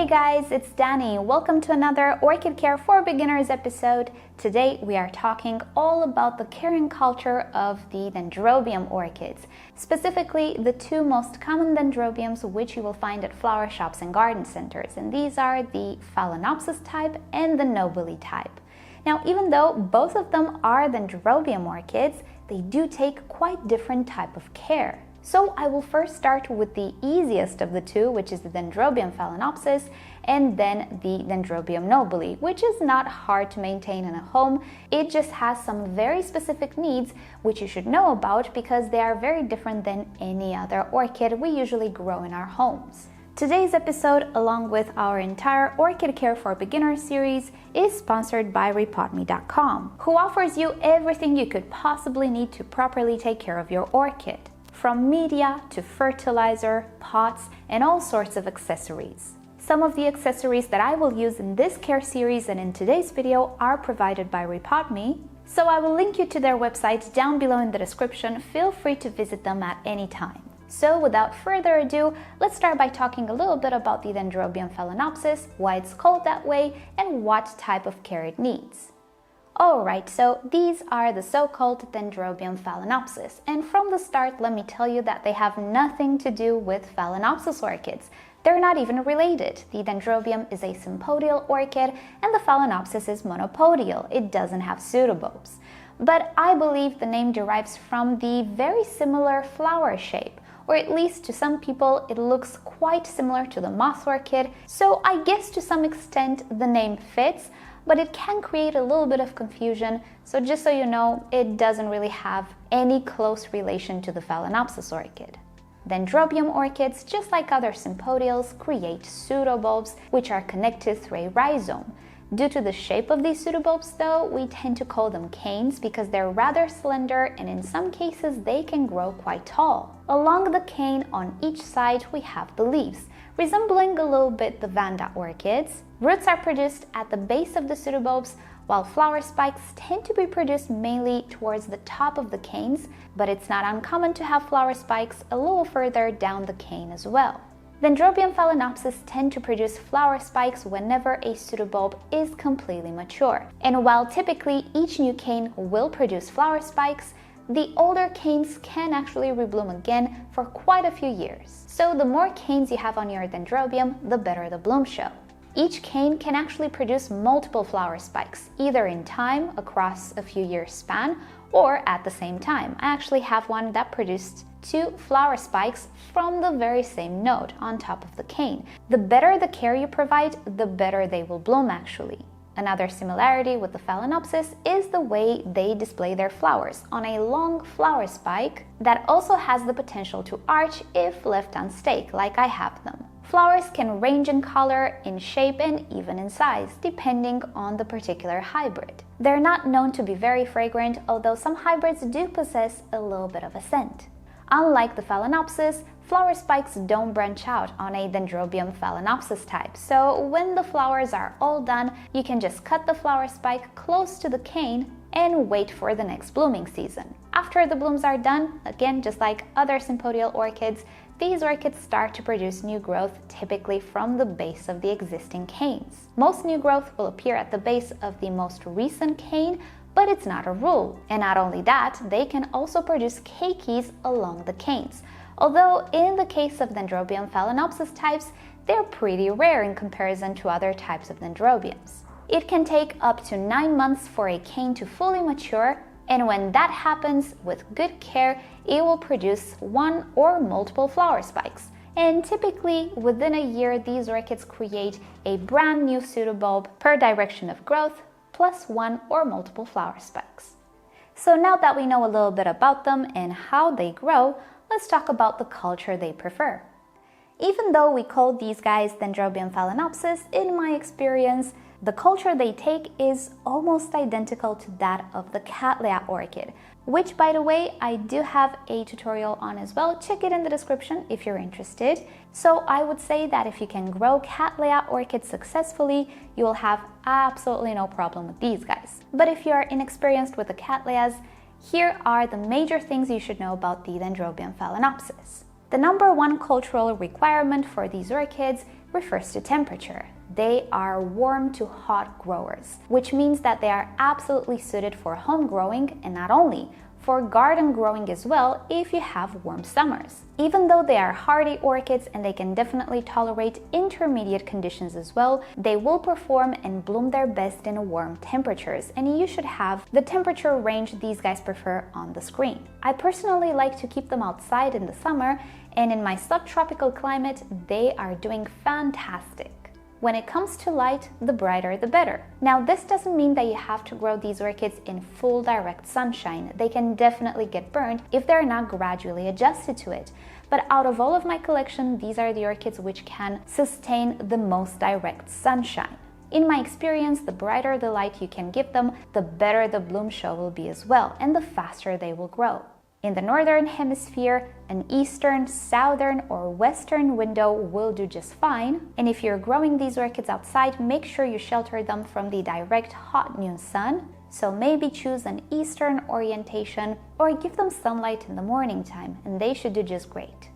Hey guys, it's Danny. Welcome to another Orchid Care for Beginners episode. Today we are talking all about the caring culture of the Dendrobium orchids, specifically the two most common dendrobiums which you will find at flower shops and garden centers, and these are the Phalaenopsis type and the Nobile type. Now, even though both of them are Dendrobium orchids, they do take quite different type of care. So I will first start with the easiest of the two, which is the Dendrobium Phalaenopsis, and then the Dendrobium Nobile, which is not hard to maintain in a home. It just has some very specific needs which you should know about because they are very different than any other orchid we usually grow in our homes. Today's episode, along with our entire Orchid Care for Beginners series, is sponsored by repotme.com, who offers you everything you could possibly need to properly take care of your orchid, from media to fertilizer, pots, and all sorts of accessories. Some of the accessories that I will use in this care series and in today's video are provided by RepotMe, so I will link you to their website down below in the description. Feel free to visit them at any time. So without further ado, let's start by talking a little bit about the Dendrobium Phalaenopsis, why it's called that way, and what type of care it needs. Alright, so these are the so-called Dendrobium Phalaenopsis, and from the start let me tell you that they have nothing to do with Phalaenopsis orchids. They're not even related. The Dendrobium is a sympodial orchid and the Phalaenopsis is monopodial. It doesn't have pseudobulbs. But I believe the name derives from the very similar flower shape, or at least to some people it looks quite similar to the moss orchid, so I guess to some extent the name fits, but it can create a little bit of confusion, so just so you know, it doesn't really have any close relation to the Phalaenopsis orchid. Dendrobium orchids, just like other sympodials, create pseudobulbs which are connected through a rhizome. Due to the shape of these pseudobulbs though, we tend to call them canes because they're rather slender and in some cases they can grow quite tall. Along the cane on each side we have the leaves, resembling a little bit the Vanda orchids. Roots are produced at the base of the pseudobulbs, while flower spikes tend to be produced mainly towards the top of the canes, but it's not uncommon to have flower spikes a little further down the cane as well. Dendrobium Phalaenopsis tend to produce flower spikes whenever a pseudobulb is completely mature. And while typically each new cane will produce flower spikes, the older canes can actually rebloom again for quite a few years. So the more canes you have on your dendrobium, the better the bloom show. Each cane can actually produce multiple flower spikes, either in time across a few years span or at the same time. I actually have one that produced 2 flower spikes from the very same node on top of the cane. The better the care you provide, the better they will bloom actually. Another similarity with the Phalaenopsis is the way they display their flowers on a long flower spike that also has the potential to arch if left unstake, like I have them. Flowers can range in color, in shape, and even in size, depending on the particular hybrid. They're not known to be very fragrant, although some hybrids do possess a little bit of a scent. Unlike the Phalaenopsis, flower spikes don't branch out on a Dendrobium Phalaenopsis type, so when the flowers are all done, you can just cut the flower spike close to the cane and wait for the next blooming season. After the blooms are done, again just like other sympodial orchids, these orchids start to produce new growth, typically from the base of the existing canes. Most new growth will appear at the base of the most recent cane, but it's not a rule. And not only that, they can also produce keikis along the canes. Although in the case of Dendrobium Phalaenopsis types, they're pretty rare in comparison to other types of dendrobiums. It can take up to 9 months for a cane to fully mature, and when that happens, with good care, it will produce 1 or multiple flower spikes. And typically, within a year, these orchids create a brand new pseudobulb per direction of growth, plus 1 or multiple flower spikes. So now that we know a little bit about them and how they grow, let's talk about the culture they prefer. Even though we call these guys Dendrobium Phalaenopsis, in my experience, the culture they take is almost identical to that of the Cattleya orchid, which by the way, I do have a tutorial on as well. Check it in the description if you're interested. So I would say that if you can grow Cattleya orchids successfully, you will have absolutely no problem with these guys. But if you are inexperienced with the Cattleyas, here are the major things you should know about the Dendrobium Phalaenopsis. The number one cultural requirement for these orchids refers to temperature. They are warm to hot growers, which means that they are absolutely suited for home growing, and not only, for garden growing as well if you have warm summers. Even though they are hardy orchids and they can definitely tolerate intermediate conditions as well, they will perform and bloom their best in warm temperatures, and you should have the temperature range these guys prefer on the screen. I personally like to keep them outside in the summer, and in my subtropical climate, they are doing fantastic. When it comes to light, the brighter the better. Now, this doesn't mean that you have to grow these orchids in full direct sunshine. They can definitely get burned if they're not gradually adjusted to it. But out of all of my collection, these are the orchids which can sustain the most direct sunshine. In my experience, the brighter the light you can give them, the better the bloom show will be as well, and the faster they will grow. In the northern hemisphere, an eastern, southern, or western window will do just fine. And if you're growing these orchids outside, make sure you shelter them from the direct hot noon sun. So maybe choose an eastern orientation or give them sunlight in the morning time, and they should do just great.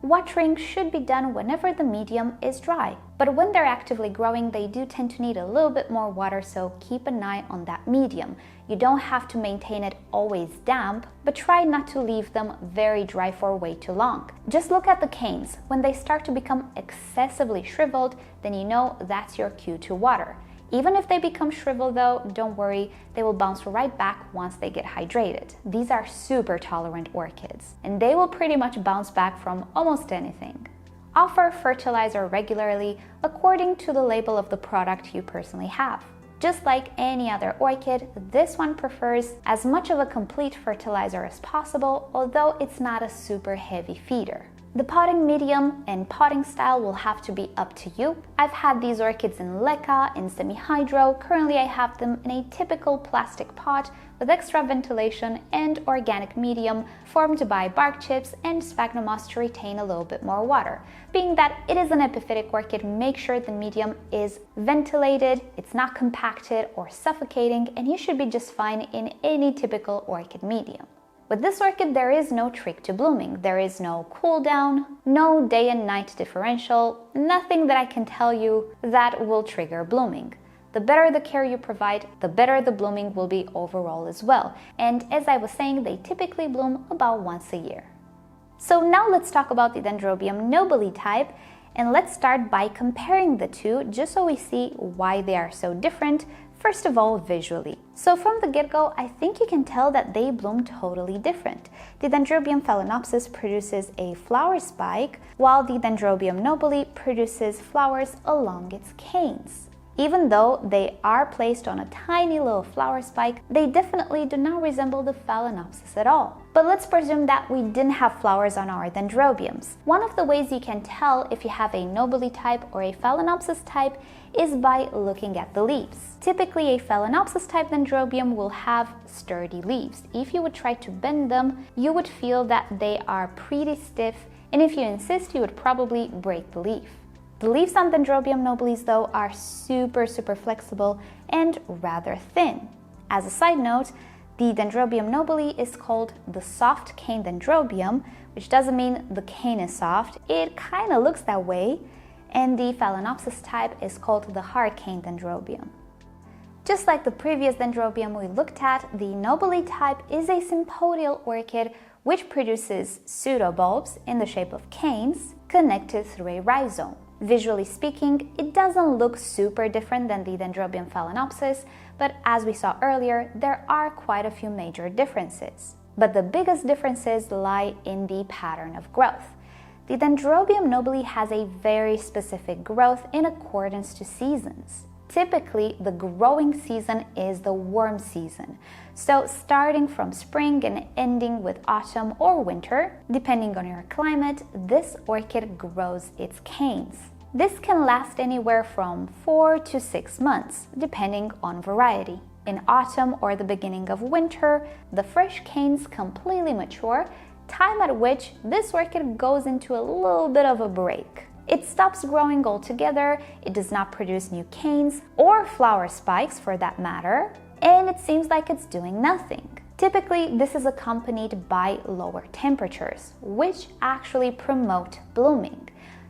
Watering should be done whenever the medium is dry, but when they're actively growing, they do tend to need a little bit more water, so keep an eye on that medium. You don't have to maintain it always damp, but try not to leave them very dry for way too long. Just look at the canes. When they start to become excessively shriveled, then you know that's your cue to water. Even if they become shriveled though, don't worry, they will bounce right back once they get hydrated. These are super tolerant orchids, and they will pretty much bounce back from almost anything. Offer fertilizer regularly according to the label of the product you personally have. Just like any other orchid, this one prefers as much of a complete fertilizer as possible, although it's not a super heavy feeder. The potting medium and potting style will have to be up to you. I've had these orchids in leca, in semi-hydro. Currently I have them in a typical plastic pot with extra ventilation and organic medium formed by bark chips and sphagnum moss to retain a little bit more water. Being that it is an epiphytic orchid, make sure the medium is ventilated, it's not compacted or suffocating, and you should be just fine in any typical orchid medium. With this orchid, there is no trick to blooming. There is no cool down, no day and night differential, nothing that I can tell you that will trigger blooming. The better the care you provide, the better the blooming will be overall as well. And as I was saying, they typically bloom about once a year. So now let's talk about the Dendrobium nobile type, and let's start by comparing the two just so we see why they are so different. First of all, visually. So from the get-go, I think you can tell that they bloom totally different. The Dendrobium Phalaenopsis produces a flower spike, while the Dendrobium nobile produces flowers along its canes. Even though they are placed on a tiny little flower spike, they definitely do not resemble the Phalaenopsis at all. But let's presume that we didn't have flowers on our Dendrobiums. One of the ways you can tell if you have a nobile type or a Phalaenopsis type is by looking at the leaves. Typically, a Phalaenopsis type Dendrobium will have sturdy leaves. If you would try to bend them, you would feel that they are pretty stiff, and if you insist, you would probably break the leaf. The leaves on Dendrobium nobiles though are super flexible and rather thin. As a side note, the Dendrobium nobile is called the soft cane Dendrobium, which doesn't mean the cane is soft, it kinda looks that way, and the Phalaenopsis type is called the hard cane Dendrobium. Just like the previous Dendrobium we looked at, the nobile type is a sympodial orchid which produces pseudobulbs in the shape of canes connected through a rhizome. Visually speaking, it doesn't look super different than the Dendrobium Phalaenopsis, but as we saw earlier, there are quite a few major differences. But the biggest differences lie in the pattern of growth. The Dendrobium nobile has a very specific growth in accordance to seasons. Typically, the growing season is the warm season. So starting from spring and ending with autumn or winter, depending on your climate, this orchid grows its canes. This can last anywhere from 4 to 6 months, depending on variety. In autumn or the beginning of winter, the fresh canes completely mature, time at which this orchid goes into a little bit of a break. It stops growing altogether, it does not produce new canes or flower spikes for that matter, and it seems like it's doing nothing. Typically, this is accompanied by lower temperatures, which actually promote blooming.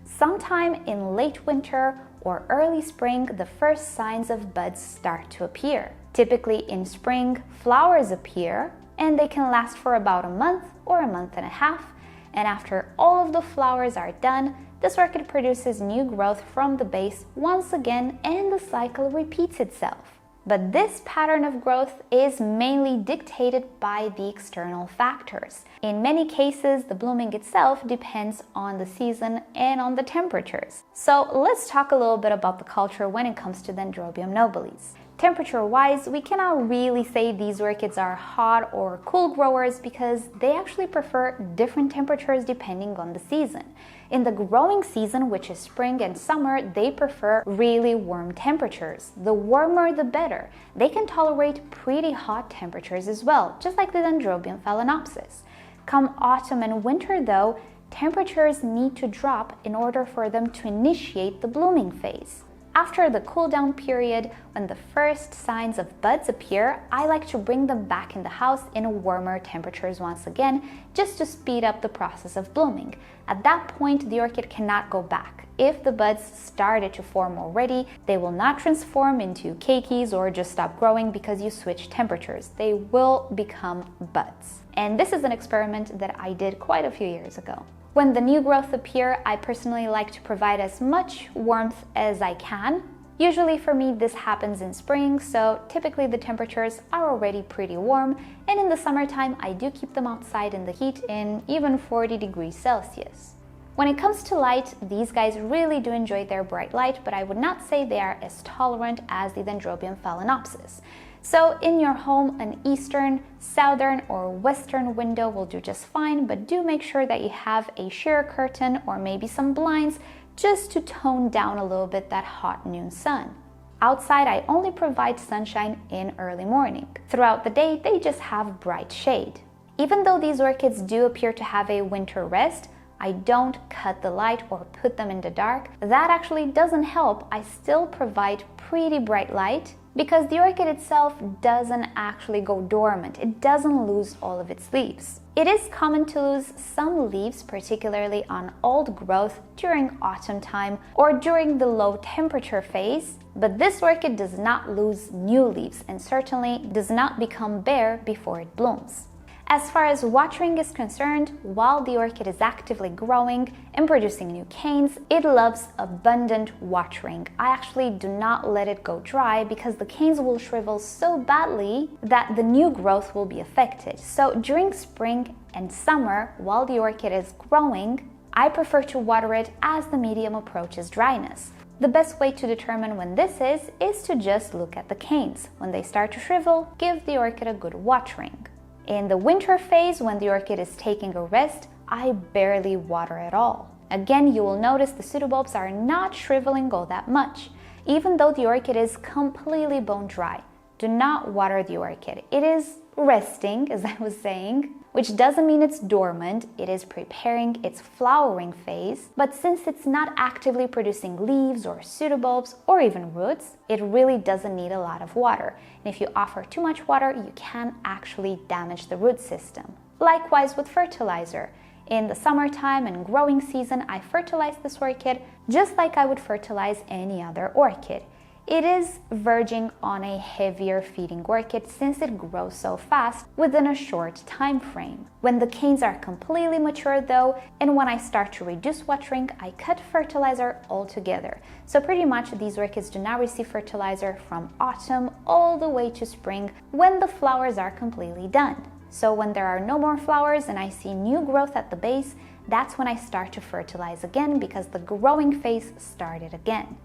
Sometime in late winter or early spring, the first signs of buds start to appear. Typically in spring, flowers appear, and they can last for about a month or a month and a half. And after all of the flowers are done, this orchid produces new growth from the base once again, and the cycle repeats itself. But this pattern of growth is mainly dictated by the external factors. In many cases, the blooming itself depends on the season and on the temperatures. So let's talk a little bit about the culture when it comes to Dendrobium nobilis. Temperature-wise, we cannot really say these orchids are hot or cool growers because they actually prefer different temperatures depending on the season. In the growing season, which is spring and summer, they prefer really warm temperatures. The warmer, the better. They can tolerate pretty hot temperatures as well, just like the Dendrobium Phalaenopsis. Come autumn and winter, though, temperatures need to drop in order for them to initiate the blooming phase. After the cool down period, when the first signs of buds appear, I like to bring them back in the house in warmer temperatures once again, just to speed up the process of blooming. At that point, the orchid cannot go back. If the buds started to form already, they will not transform into keikis or just stop growing because you switch temperatures. They will become buds. And this is an experiment that I did quite a few years ago. When the new growth appear, I personally like to provide as much warmth as I can. Usually for me this happens in spring, so typically the temperatures are already pretty warm, and in the summertime I do keep them outside in the heat in even 40 degrees Celsius. When it comes to light, these guys really do enjoy their bright light, but I would not say they are as tolerant as the Dendrobium Phalaenopsis. So in your home, an eastern, southern, or western window will do just fine, but do make sure that you have a sheer curtain or maybe some blinds just to tone down a little bit that hot noon sun. Outside, I only provide sunshine in early morning. Throughout the day, they just have bright shade. Even though these orchids do appear to have a winter rest, I don't cut the light or put them in the dark. That actually doesn't help. I still provide pretty bright light because the orchid itself doesn't actually go dormant. It doesn't lose all of its leaves. It is common to lose some leaves, particularly on old growth during autumn time or during the low temperature phase, but this orchid does not lose new leaves and certainly does not become bare before it blooms. As far as watering is concerned, while the orchid is actively growing and producing new canes, it loves abundant watering. I actually do not let it go dry because the canes will shrivel so badly that the new growth will be affected. So during spring and summer, while the orchid is growing, I prefer to water it as the medium approaches dryness. The best way to determine when this is to just look at the canes. When they start to shrivel, give the orchid a good watering. In the winter phase, when the orchid is taking a rest, I barely water at all. Again, you will notice the pseudobulbs are not shriveling all that much, even though the orchid is completely bone dry. Do not water the orchid. It is resting, as I was saying, which doesn't mean it's dormant. It is preparing its flowering phase, but since it's not actively producing leaves or pseudobulbs or even roots, it really doesn't need a lot of water. And if you offer too much water, you can actually damage the root system. Likewise with fertilizer. In the summertime and growing season, I fertilize this orchid just like I would fertilize any other orchid. It is verging on a heavier feeding orchid since it grows so fast within a short time frame. When the canes are completely mature though, and when I start to reduce watering, I cut fertilizer altogether. So pretty much these orchids do not receive fertilizer from autumn all the way to spring when the flowers are completely done. So when there are no more flowers and I see new growth at the base, that's when I start to fertilize again because the growing phase started again.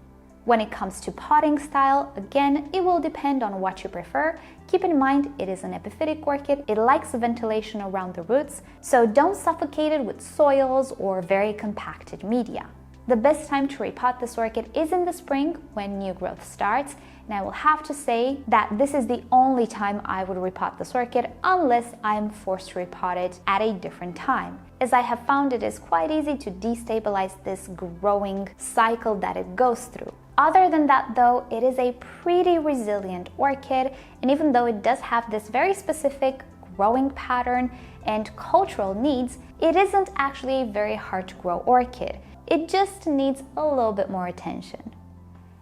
When it comes to potting style, again, it will depend on what you prefer. Keep in mind, it is an epiphytic orchid. It likes ventilation around the roots, so don't suffocate it with soils or very compacted media. The best time to repot this orchid is in the spring when new growth starts, and I will have to say that this is the only time I would repot this orchid unless I am forced to repot it at a different time, as I have found it is quite easy to destabilize this growing cycle that it goes through. Other than that though, it is a pretty resilient orchid, and even though it does have this very specific growing pattern and cultural needs, it isn't actually a very hard to grow orchid. It just needs a little bit more attention.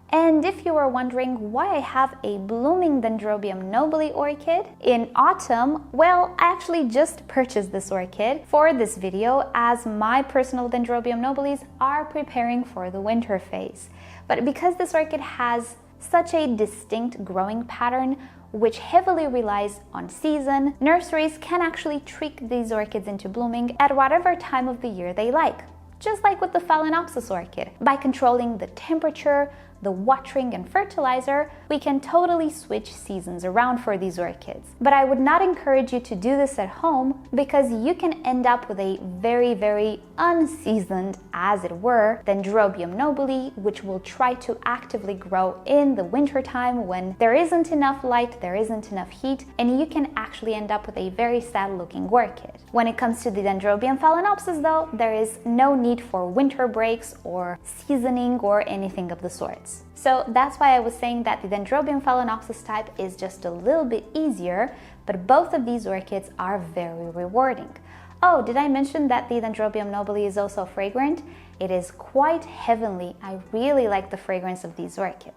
And if you were wondering why I have a blooming Dendrobium nobile orchid in autumn, well, I actually just purchased this orchid for this video as my personal Dendrobium nobiles are preparing for the winter phase. But because this orchid has such a distinct growing pattern, which heavily relies on season, nurseries can actually trick these orchids into blooming at whatever time of the year they like. Just like with the Phalaenopsis orchid. By controlling the temperature, the watering and fertilizer, we can totally switch seasons around for these orchids. But I would not encourage you to do this at home because you can end up with a very unseasoned, as it were, Dendrobium nobile, which will try to actively grow in the winter time when there isn't enough light, there isn't enough heat, and you can actually end up with a very sad looking orchid. When it comes to the Dendrobium Phalaenopsis though, there is no need for winter breaks or seasoning or anything of the sorts. So that's why I was saying that the Dendrobium Phalaenopsis type is just a little bit easier, but both of these orchids are very rewarding. Oh, did I mention that the Dendrobium nobile is also fragrant? It is quite heavenly. I really like the fragrance of these orchids.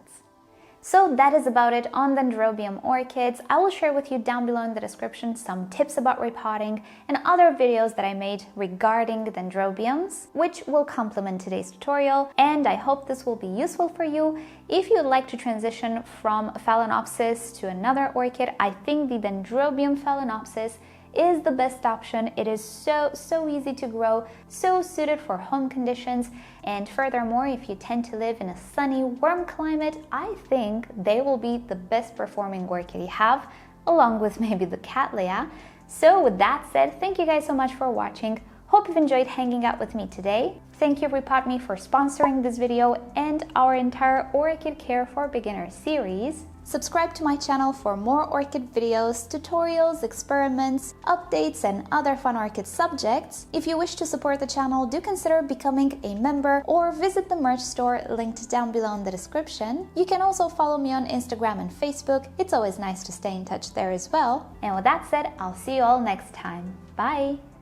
So that is about it on Dendrobium orchids. I will share with you down below in the description some tips about repotting and other videos that I made regarding Dendrobiums, which will complement today's tutorial, and I hope this will be useful for you. If you'd like to transition from Phalaenopsis to another orchid, I think the Dendrobium Phalaenopsis is the best option. It is so easy to grow, so suited for home conditions, and furthermore, if you tend to live in a sunny, warm climate, I think they will be the best performing orchid you have, along with maybe the Cattleya. So with that said, thank you guys so much for watching. Hope you've enjoyed hanging out with me today. Thank you Repot Me for sponsoring this video and our entire Orchid Care for Beginners series. Subscribe to my channel for more orchid videos, tutorials, experiments, updates, and other fun orchid subjects. If you wish to support the channel, do consider becoming a member or visit the merch store linked down below in the description. You can also follow me on Instagram and Facebook. It's always nice to stay in touch there as well. And with that said, I'll see you all next time. Bye!